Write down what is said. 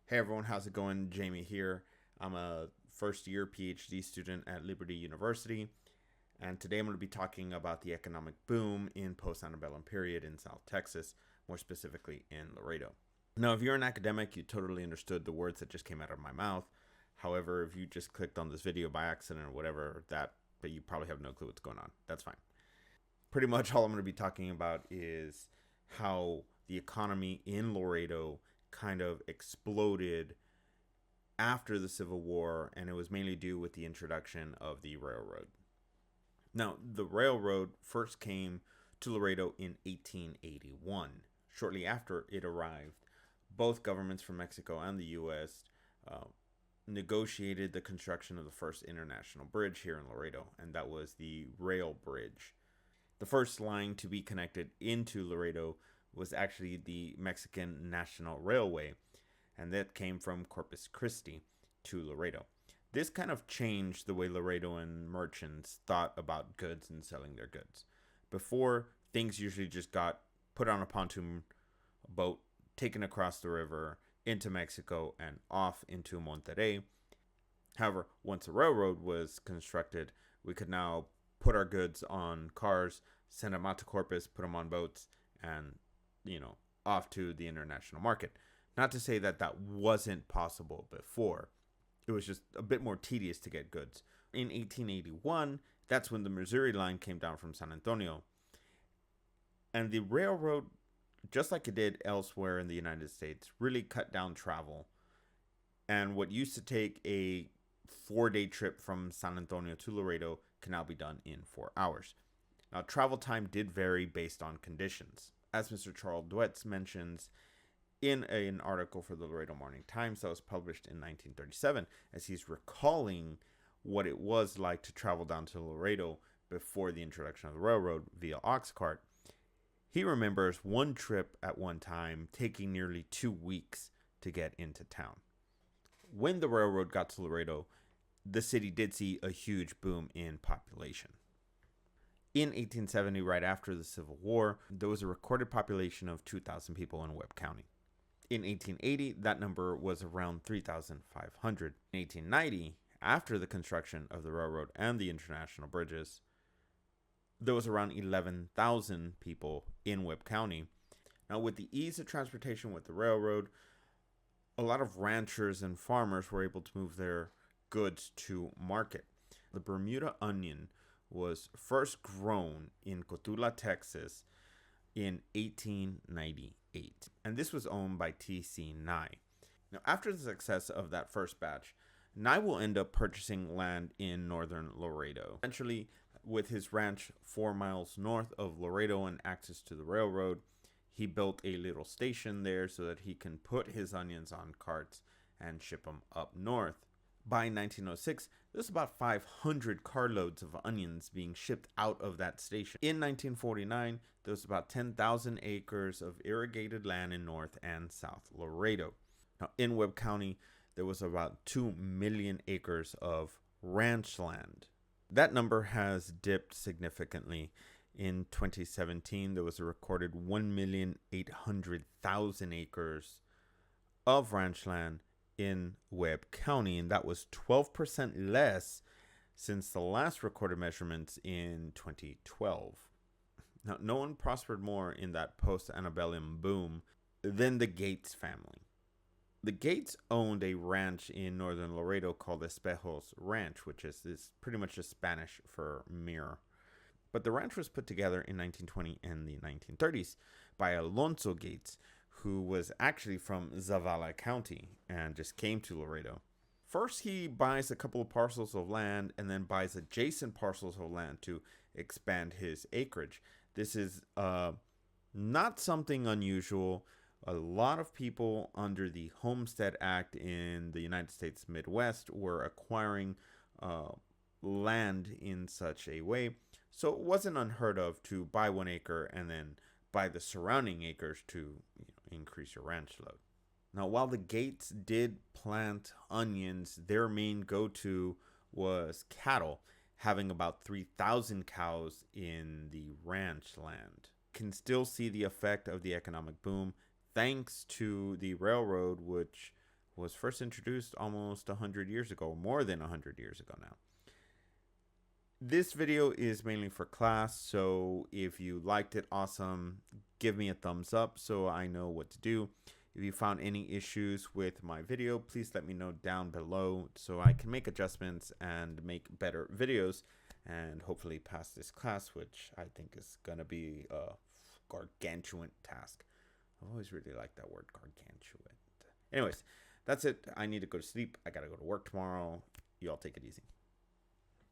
Hey everyone, how's it going? Jamie here. I'm a first year PhD student at Liberty University, and today I'm going to be talking about the economic boom in post-antebellum period in South Texas, more specifically in Laredo. Now, if you're an academic, you totally understood the words that just came out of my mouth. However, if you just clicked on this video by accident or whatever, but you probably have no clue what's going on. That's fine. Pretty much all I'm going to be talking about is how the economy in Laredo kind of exploded after the Civil War, and it was mainly due with the introduction of the railroad. Now, the railroad first came to Laredo in 1881. Shortly after it arrived, both governments from Mexico and the U.S. Negotiated the construction of the first international bridge here in Laredo, and that was the rail bridge. The first line to be connected into Laredo was actually the Mexican National Railway, and that came from Corpus Christi to Laredo. This kind of changed the way Laredoan merchants thought about goods and selling their goods. Before, things usually just got put on a pontoon boat, taken across the river into Mexico and off into Monterrey. However, once a railroad was constructed, we could now put our goods on cars, send them out to Corpus, put them on boats, and, off to the international market. Not to say that that wasn't possible before. It was just a bit more tedious to get goods. In 1881, that's when the Missouri line came down from San Antonio. And the railroad, just like it did elsewhere in the United States, really cut down travel. And what used to take a 4-day trip from San Antonio to Laredo can now be done in 4 hours. Now, travel time did vary based on conditions. As Mr. Charles Duetz mentions in an article for the Laredo Morning Times that was published in 1937, as he's recalling what it was like to travel down to Laredo before the introduction of the railroad via ox cart. He remembers one trip at one time taking nearly 2 weeks to get into town. When the railroad got to Laredo, the city did see a huge boom in population. In 1870, right after the Civil War, there was a recorded population of 2,000 people in Webb County. In 1880, that number was around 3,500. In 1890, after the construction of the railroad and the international bridges, there was around 11,000 people in Webb County. Now, with the ease of transportation with the railroad, a lot of ranchers and farmers were able to move their goods to market. The Bermuda onion was first grown in Cotulla, Texas in 1898, and this was owned by T.C. Nye. Now, after the success of that first batch, Nye will end up purchasing land in northern Laredo. Eventually, with his ranch 4 miles north of Laredo and access to the railroad, he built a little station there so that he can put his onions on carts and ship them up north. By 1906, there's about 500 carloads of onions being shipped out of that station. In 1949, there was about 10,000 acres of irrigated land in North and South Laredo. Now, in Webb County, there was about 2 million acres of ranch land. That number has dipped significantly. In 2017, there was a recorded 1,800,000 acres of ranch land in Webb County, and that was 12% less since the last recorded measurements in 2012. Now, no one prospered more in that post-antebellum boom than the Gates family. The Gates owned a ranch in northern Laredo called Espejo Ranch, which is pretty much just Spanish for mirror. But the ranch was put together in 1920 and the 1930s by Alonzo Gates, who was actually from Zavala County and just came to Laredo. First, he buys a couple of parcels of land and then buys adjacent parcels of land to expand his acreage. This is not something unusual. A lot of people under the Homestead Act in the United States Midwest were acquiring land in such a way. So it wasn't unheard of to buy 1 acre and then buy the surrounding acres to increase your ranch load. Now, while the Gates did plant onions, their main go-to was cattle, having about 3,000 cows in the ranch land. Can still see the effect of the economic boom thanks to the railroad, which was first introduced almost 100 years ago, more than 100 years ago now. This video is mainly for class, so if you liked it, awesome. Give me a thumbs up so I know what to do. If you found any issues with my video, please let me know down below so I can make adjustments and make better videos and hopefully pass this class, which I think is going to be a gargantuan task. I've always really liked that word, gargantuan. Anyways, that's it. I need to go to sleep. I got to go to work tomorrow. You all take it easy.